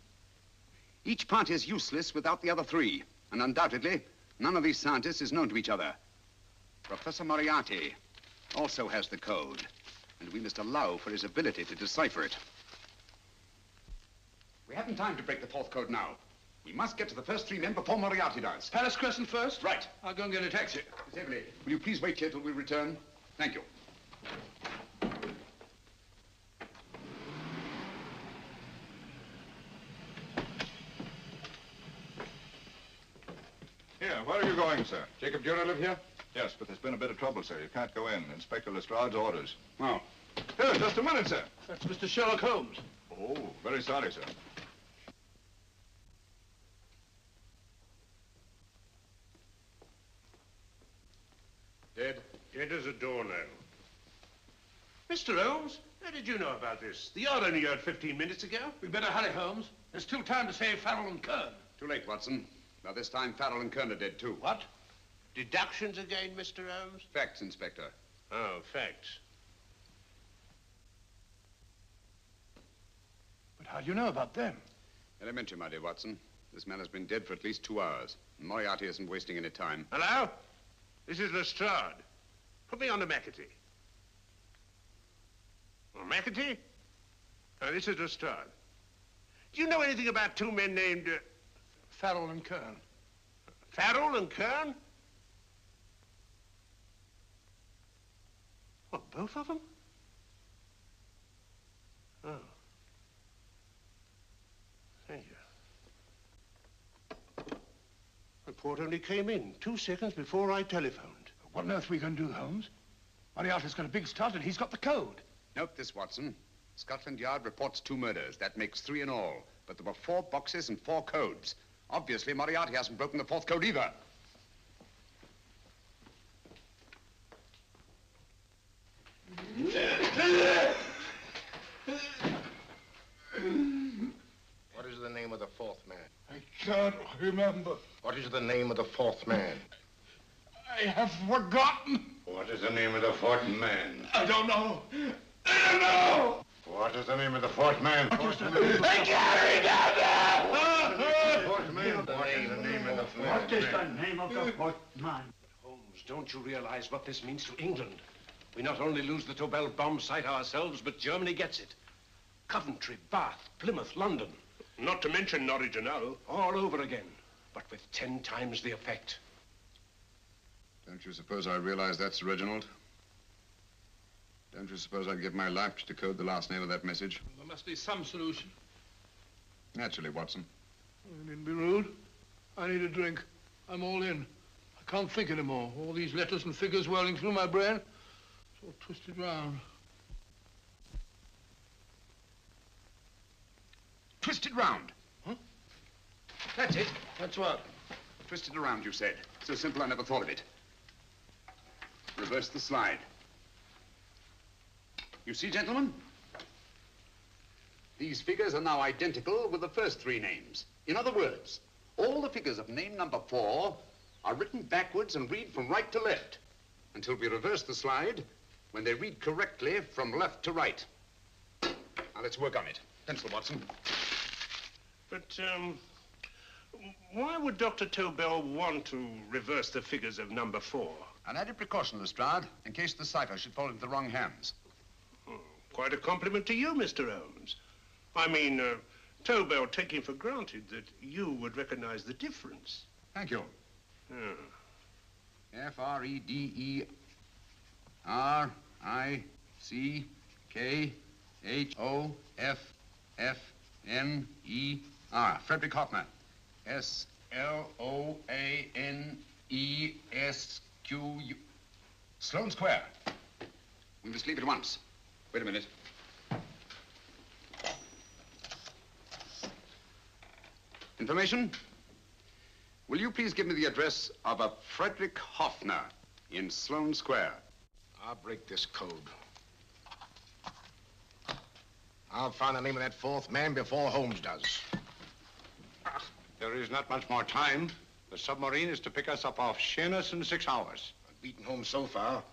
each part is useless without the other 3, and undoubtedly, none of these scientists is known to each other. Professor Moriarty also has the code, and we must allow for his ability to decipher it. We haven't time to break the 4th code now. We must get to the first 3 men before Moriarty does. Palace Crescent first? Right. I'll go and get a taxi. Miss Everly, will you please wait here till we return? Thank you. Here, where are you going, sir? Jacob Dürer live here? Yes, but there's been a bit of trouble, sir. You can't go in. Inspector Lestrade's orders. Oh. Here, just a minute, sir. That's Mr. Sherlock Holmes. Oh, very sorry, sir. Dead? Dead as a doornail. Mr. Holmes, how did you know about this? The yard only heard 15 minutes ago. We better hurry, Holmes. There's still time to save Farrell and Kern. Too late, Watson. By this time, Farrell and Kern are dead, too. What? Deductions again, Mr. Holmes? Facts, Inspector. Oh, facts. But how do you know about them? Elementary, my dear Watson. This man has been dead for at least 2 hours. Moriarty isn't wasting any time. Hello? This is Lestrade. Put me on to McAtee. Oh, McAtee? Oh, this is Lestrade. Do you know anything about 2 men named... Farrell and Kern. Farrell and Kern? What, both of them? Oh. Thank you. Report only came in 2 seconds before I telephoned. What on earth are we going to do, Holmes? Moriarty's got a big start and he's got the code. Note this, Watson. Scotland Yard reports 2 murders. That makes 3 in all. But there were 4 boxes and 4 codes. Obviously, Moriarty hasn't broken the 4th code either. What is the name of the 4th man? I can't remember. What is the name of the 4th man? I have forgotten. What is the name of the 4th man? I don't know. I don't know. What is the name of the 4th man? I can't remember. Fourth man. What is the name of the 4th man? What is the name of the 4th man? Holmes, don't you realize what this means to England? We not only lose the Tobel bomb site ourselves, but Germany gets it. Coventry, Bath, Plymouth, London. Not to mention Norwich and Hull. All over again, but with 10 times the effect. Don't you suppose I realize that's Reginald? Don't you suppose I'd give my life to decode the last name of that message? There must be some solution. Naturally, Watson. You needn't be rude. I need a drink. I'm all in. I can't think anymore. All these letters and figures whirling through my brain. It's all twisted round. Twisted round. Huh? That's it. That's what? Twisted around, you said. So simple, I never thought of it. Reverse the slide. You see, gentlemen? These figures are now identical with the first 3 names. In other words, all the figures of name number 4 are written backwards and read from right to left until we reverse the slide when they read correctly from left to right. Now, let's work on it. Pencil, Watson. But, Why would Dr. Tobel want to reverse the figures of number 4? An added precaution, Lestrade, in case the cipher should fall into the wrong hands. Quite a compliment to you, Mr. Holmes. I mean, Tobel taking for granted that you would recognize the difference. Thank you. F-R-E-D-E-R-I-C-K-H-O-F-F-N-E-R. Frederick Hoffner. S-L-O-A-N-E-S-Q-U. Sloane Square. We must leave at once. Wait a minute. Information? Will you please give me the address of a Frederick Hoffner in Sloane Square? I'll break this code. I'll find the name of that fourth man before Holmes does. There is not much more time. The submarine is to pick us up off Sheerness in 6 hours. I've beaten Holmes so far.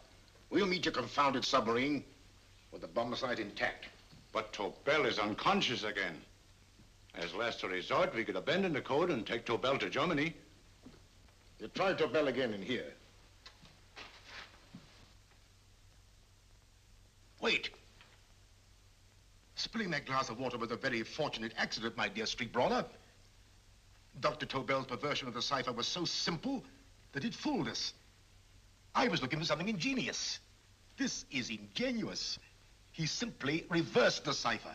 We'll meet your confounded submarine with the bomb site intact. But Tobel is unconscious again. As last resort, we could abandon the code and take Tobel to Germany. You try Tobel again in here. Wait. Spilling that glass of water was a very fortunate accident, my dear street brawler. Dr. Tobel's perversion of the cipher was so simple that it fooled us. I was looking for something ingenious. This is ingenuous. He simply reversed the cipher.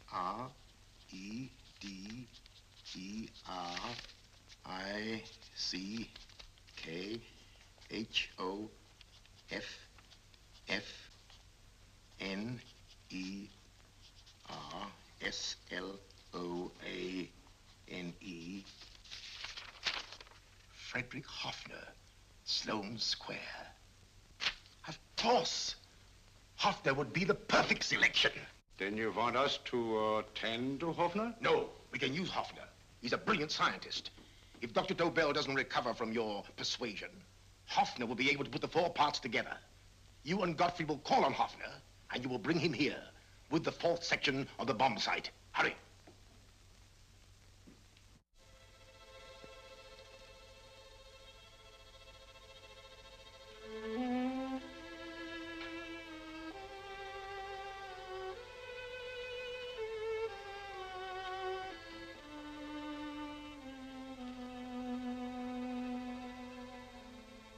F-R-E-D-E-R-I-C-K-H-O-F-F-N-E-R-S-L-O-A-N-E. Frederick Hoffner, Sloane Square. Of course. Hoffner would be the perfect selection. Then you want us to tend to Hoffner? No, we can use Hoffner. He's a brilliant scientist. If Dr. Tobel doesn't recover from your persuasion, Hoffner will be able to put the 4 parts together. You and Godfrey will call on Hoffner, and you will bring him here with the 4th section of the bomb site. Hurry.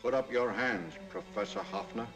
Put up your hands, Professor Hoffner.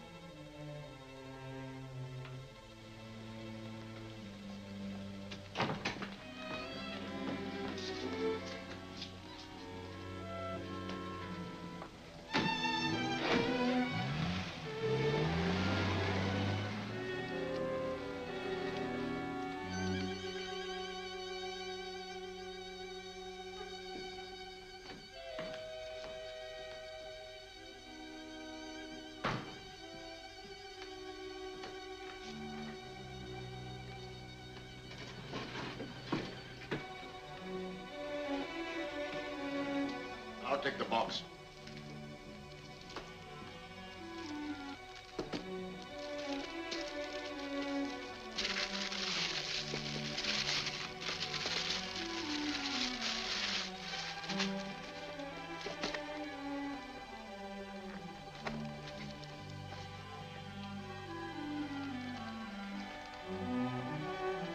I'll take the box.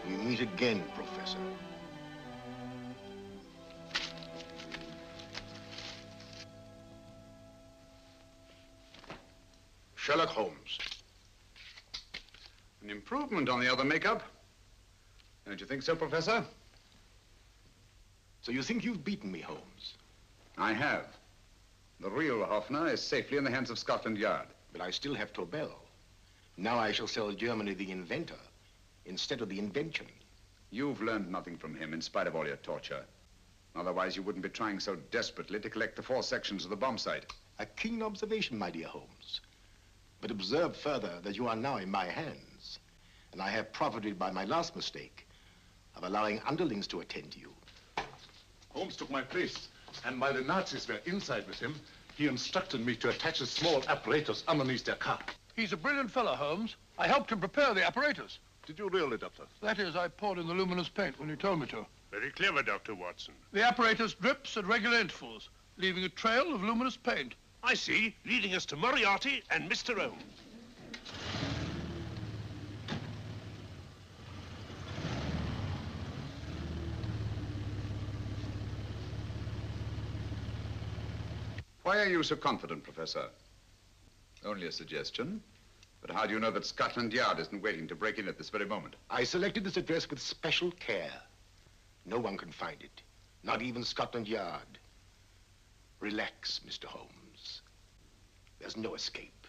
We meet again, Professor. Sherlock Holmes. An improvement on the other makeup. Don't you think so, Professor? So you think you've beaten me, Holmes? I have. The real Hoffner is safely in the hands of Scotland Yard. But I still have Tobel. Now I shall sell Germany the inventor instead of the invention. You've learned nothing from him in spite of all your torture. Otherwise, you wouldn't be trying so desperately to collect the 4 sections of the bomb site. A keen observation, my dear Holmes. But observe further that you are now in my hands, and I have profited by my last mistake of allowing underlings to attend to you. Holmes took my place, and while the Nazis were inside with him, he instructed me to attach a small apparatus underneath their car. He's a brilliant fellow, Holmes. I helped him prepare the apparatus. Did you really, Doctor? That is, I poured in the luminous paint when you told me to. Very clever, Dr. Watson. The apparatus drips at regular intervals, leaving a trail of luminous paint. I see, leading us to Moriarty and Mr. Holmes. Why are you so confident, Professor? Only a suggestion. But how do you know that Scotland Yard isn't waiting to break in at this very moment? I selected this address with special care. No one can find it, not even Scotland Yard. Relax, Mr. Holmes. There's no escape.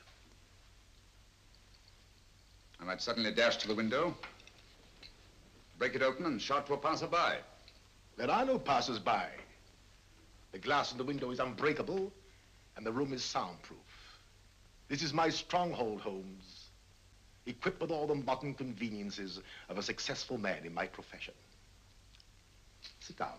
I might suddenly dash to the window, break it open, and shout to a passerby. There are no passers-by. The glass in the window is unbreakable, and the room is soundproof. This is my stronghold, Holmes, equipped with all the modern conveniences of a successful man in my profession. Sit down.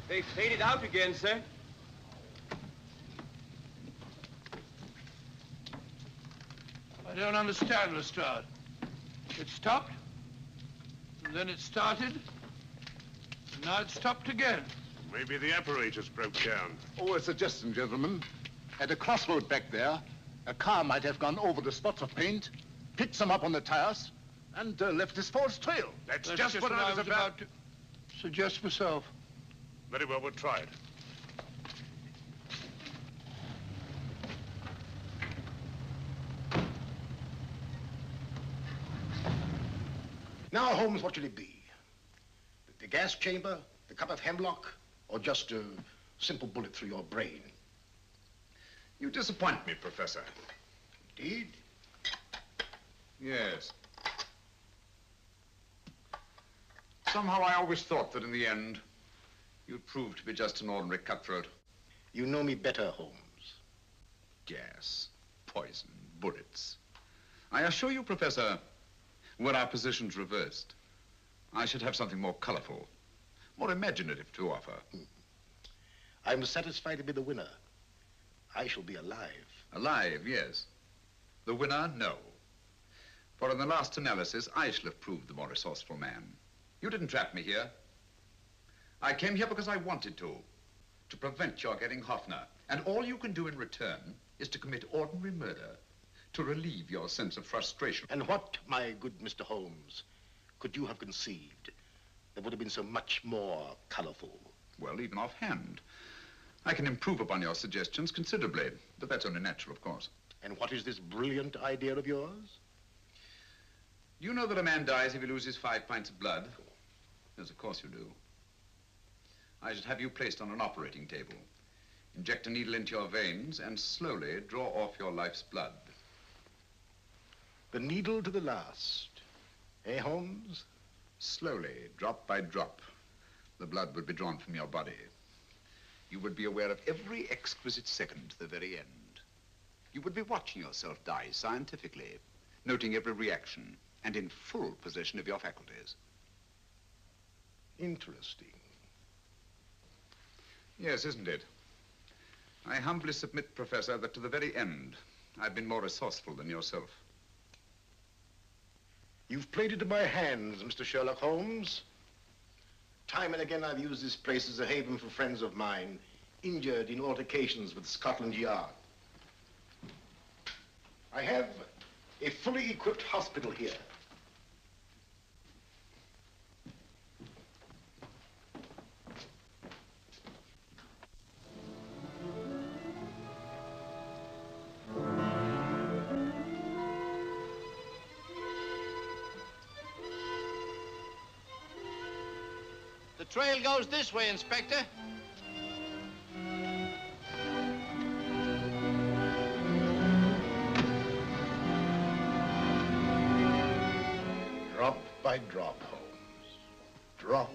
They faded out again, sir. I don't understand, Lestrade. It stopped, and then it started, and now it stopped again. Maybe the apparatus broke down. Oh, a suggestion, gentlemen. At a crossroad back there, a car might have gone over the spots of paint, picked some up on the tires, and left this false trail. That's just what I was about to suggest myself. Very well, we'll try it. Now, Holmes, what should it be? The gas chamber, the cup of hemlock, or just a simple bullet through your brain? You disappoint me, Professor. Indeed? Yes. Somehow I always thought that in the end, you'd prove to be just an ordinary cutthroat. You know me better, Holmes. Gas, poison, bullets. I assure you, Professor, were our positions reversed, I should have something more colorful, more imaginative to offer. I'm satisfied to be the winner. I shall be alive. Alive, yes. The winner, no. For in the last analysis, I shall have proved the more resourceful man. You didn't trap me here. I came here because I wanted to prevent your getting Hoffner. And all you can do in return is to commit ordinary murder to relieve your sense of frustration. And what, my good Mr. Holmes, could you have conceived that would have been so much more colorful? Well, even offhand, I can improve upon your suggestions considerably, but that's only natural, of course. And what is this brilliant idea of yours? Do you know that a man dies if he loses 5 pints of blood? Yes, of course you do. I should have you placed on an operating table, inject a needle into your veins, and slowly draw off your life's blood. The needle to the last. Eh, Holmes? Slowly, drop by drop, the blood would be drawn from your body. You would be aware of every exquisite second to the very end. You would be watching yourself die scientifically, noting every reaction, and in full possession of your faculties. Interesting. Yes, isn't it? I humbly submit, Professor, that to the very end, I've been more resourceful than yourself. You've played into my hands, Mr. Sherlock Holmes. Time and again, I've used this place as a haven for friends of mine, injured in altercations with Scotland Yard. I have a fully equipped hospital here. The trail goes this way, Inspector. Drop by drop, Holmes. Drop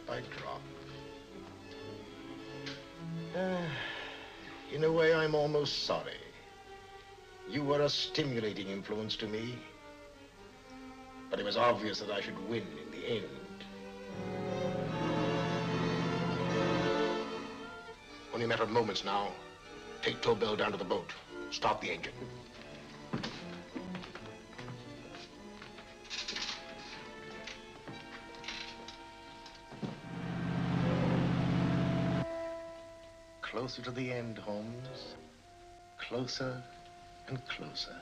by drop. In a way, I'm almost sorry. You were a stimulating influence to me. But it was obvious that I should win in the end. Only a matter of moments now. Take Tobel down to the boat. Start the engine. Closer to the end, Holmes. Closer and closer.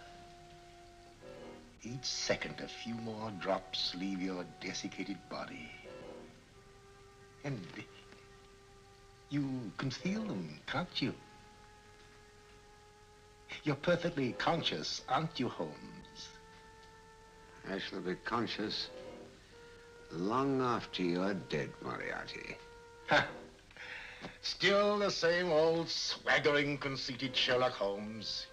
Each second, a few more drops leave your desiccated body. And you can feel them, can't you? You're perfectly conscious, aren't you, Holmes? I shall be conscious long after you're dead, Moriarty. Ha! Still the same old swaggering, conceited Sherlock Holmes.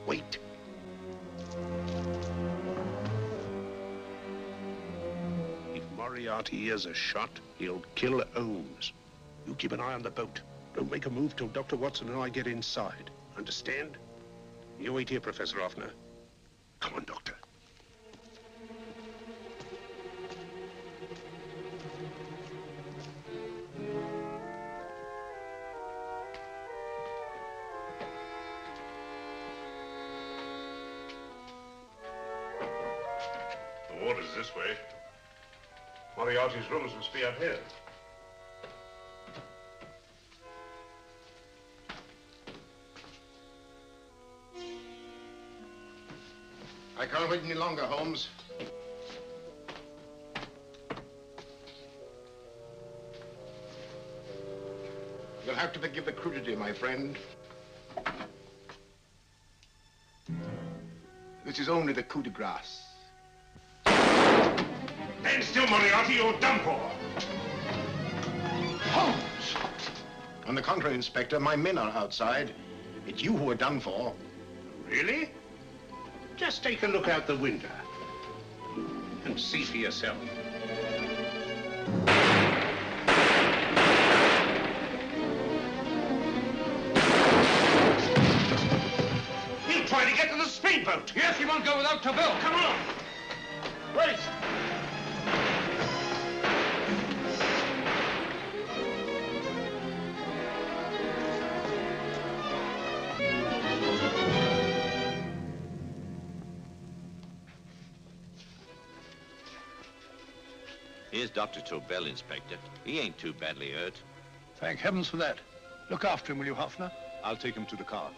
Wait. If Moriarty hears a shot, he'll kill Holmes. You keep an eye on the boat. Don't make a move till Dr. Watson and I get inside. Understand? You wait here, Professor Offner. Come on, Doctor. The water's this way. Moriarty's rooms must be up here. I can't wait any longer, Holmes. You'll have to forgive the crudity, my friend. This is only the coup de grace. Stand still, Moriarty, you're done for. Holmes! On the contrary, Inspector, my men are outside. It's you who are done for. Really? Just take a look out the window and see for yourself. He'll try to get to the speedboat. Yes, he won't go without Tobel. Come on. Wait. Here's Dr. Tobel, Inspector. He ain't too badly hurt. Thank heavens for that. Look after him, will you, Hoffner? I'll take him to the car.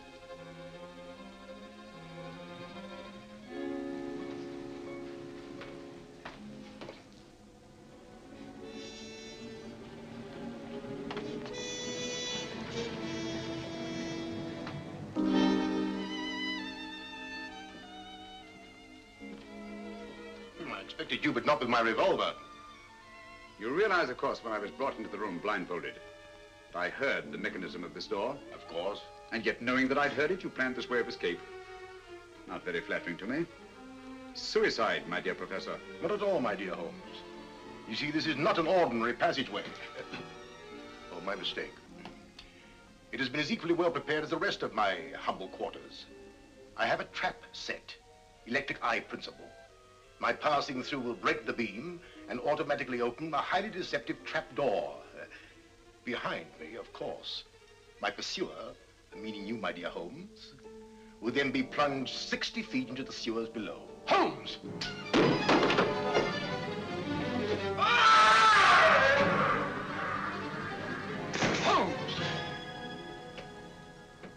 I expected you, but not with my revolver. You realize, of course, when I was brought into the room blindfolded, that I heard the mechanism of this door? Of course. And yet, knowing that I'd heard it, you planned this way of escape. Not very flattering to me. Suicide, my dear Professor. Not at all, my dear Holmes. You see, this is not an ordinary passageway. Oh, my mistake. It has been as equally well prepared as the rest of my humble quarters. I have a trap set, electric eye principle. My passing through will break the beam and automatically open a highly deceptive trap door. Behind me, of course, my pursuer, meaning you, my dear Holmes, will then be plunged 60 feet into the sewers below. Holmes! Holmes!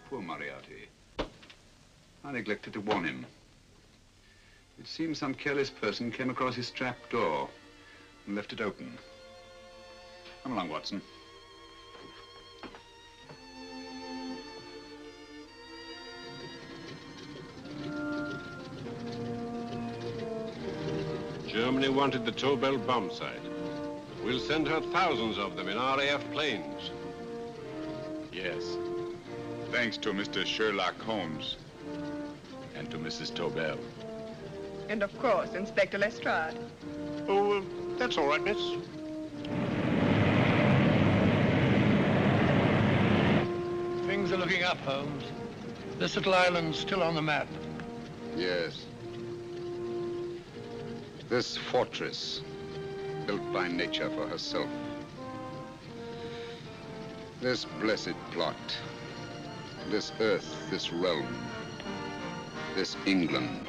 Poor Moriarty. I neglected to warn him. It seems some careless person came across his trap door and left it open. Come along, Watson. Germany wanted the Tobel bomb site. We'll send her thousands of them in RAF planes. Yes. Thanks to Mr. Sherlock Holmes and to Mrs. Tobel. And of course, Inspector Lestrade. Oh, that's all right, miss. Things are looking up, Holmes. This little island's still on the map. Yes. This fortress, built by nature for herself. This blessed plot. This earth, this realm. This England.